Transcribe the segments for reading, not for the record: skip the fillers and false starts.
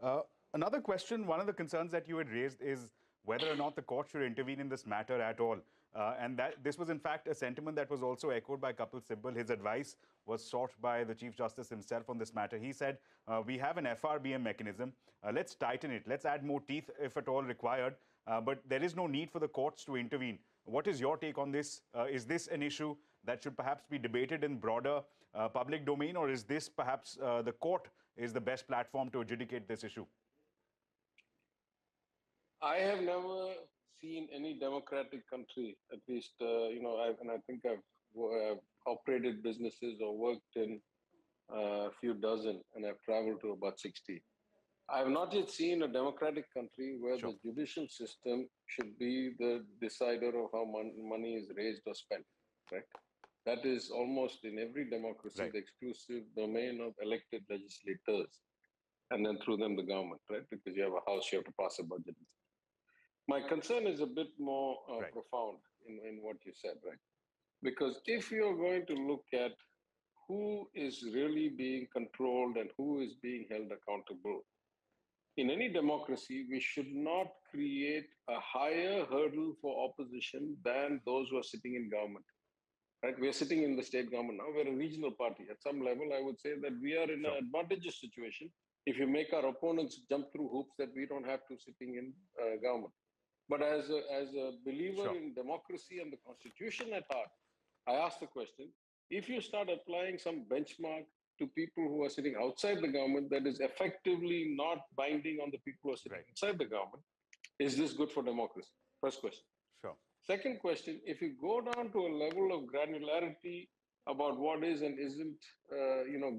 Uh, Another question, one of the concerns that you had raised is whether or not the court should intervene in this matter at all. And that this was, in fact, a sentiment that was also echoed by Kapil Sibal. His advice was sought by the Chief Justice himself on this matter. He said, we have an FRBM mechanism. Let's tighten it. Let's add more teeth if at all required. But there is no need for the courts to intervene. What is your take on this? Is this an issue that should perhaps be debated in broader public domain, or is this perhaps the court is the best platform to adjudicate this issue? I have never seen any democratic country, at least, and I think I've operated businesses or worked in a few dozen, and I've traveled to about 60. I have not yet seen a democratic country where the judicial system should be the decider of how money is raised or spent, right? That is almost in every democracy the exclusive domain of elected legislators, and then through them the government, right? Because you have a house, you have to pass a budget. My concern is a bit more profound in what you said, right? Because if you're going to look at who is really being controlled and who is being held accountable, in any democracy, we should not create a higher hurdle for opposition than those who are sitting in government. Right? We're sitting in the state government now. We're a regional party. At some level, I would say that we are in an advantageous situation if you make our opponents jump through hoops that we don't have to sitting in government. But as a believer in democracy and the Constitution at heart, I ask the question, if you start applying some benchmark to people who are sitting outside the government that is effectively not binding on the people who are sitting inside the government, is this good for democracy? First question. Second question, if you go down to a level of granularity about what is and isn't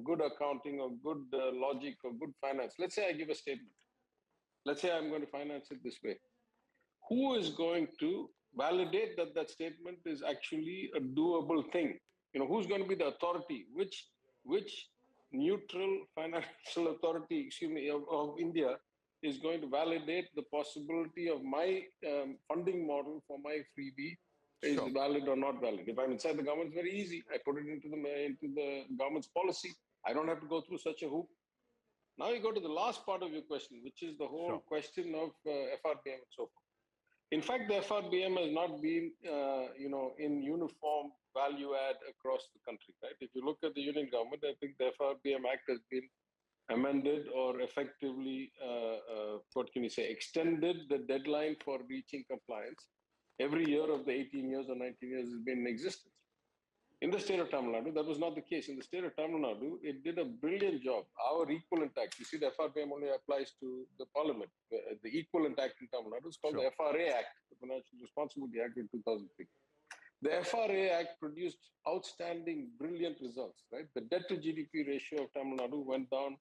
good accounting or good logic or good finance, let's say I give a statement. Let's say I'm going to finance it this way. Who is going to validate that that statement is actually a doable thing? Who's going to be the authority? Which neutral financial authority, of India is going to validate the possibility of my funding model for my freebie is valid or not valid? If I'm inside the government, it's very easy. I put it into the government's policy. I don't have to go through such a hoop. Now you go to the last part of your question, which is the whole question of FRBM and so forth. In fact, the FRBM has not been, in uniform value add across the country, right? If you look at the union government, I think the FRBM Act has been amended or effectively, extended the deadline for reaching compliance. Every year of the 18 years or 19 years has been in existence. In the state of Tamil Nadu, that was not the case. In the state of Tamil Nadu, it did a brilliant job. Our equivalent tax, you see, the FRBM only applies to the parliament. The equivalent act in Tamil Nadu is called the FRA Act, the Financial Responsibility Act in 2003. The FRA Act produced outstanding, brilliant results, right? The debt to GDP ratio of Tamil Nadu went down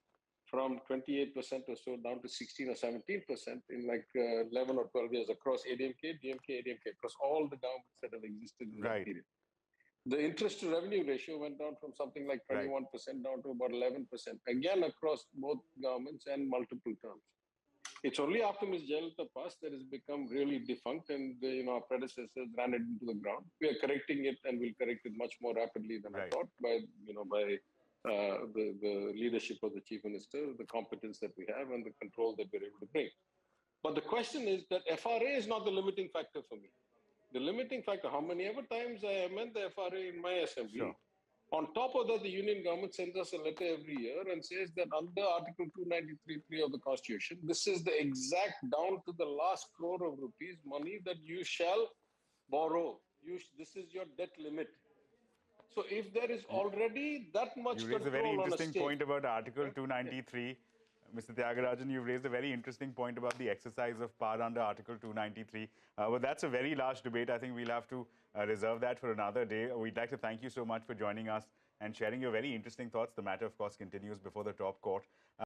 from 28% or so down to 16 or 17% in like 11 or 12 years across ADMK, DMK, across all the governments that have existed in that period. The interest to revenue ratio went down from something like 21% down to about 11%, again across both governments and multiple terms. It's only after Ms. Jayalalitha passed that it's become really defunct, and our predecessors ran it into the ground. We are correcting it, and we'll correct it much more rapidly than I thought by the leadership of the Chief Minister, the competence that we have, and the control that we're able to bring. But the question is that FRA is not the limiting factor for me. The limiting factor, how many ever times I amend the FRA in my assembly, on top of that, the union government sends us a letter every year and says that under Article 293.3 of the Constitution, this is the exact down to the last crore of rupees money that you shall borrow. This is your debt limit. So if there is already that much control on a state... You raise a very interesting point about Article 293. Mr. Thiagarajan, you've raised a very interesting point about the exercise of power under Article 293. Well, that's a very large debate. I think we'll have to reserve that for another day. We'd like to thank you so much for joining us and sharing your very interesting thoughts. The matter, of course, continues before the top court.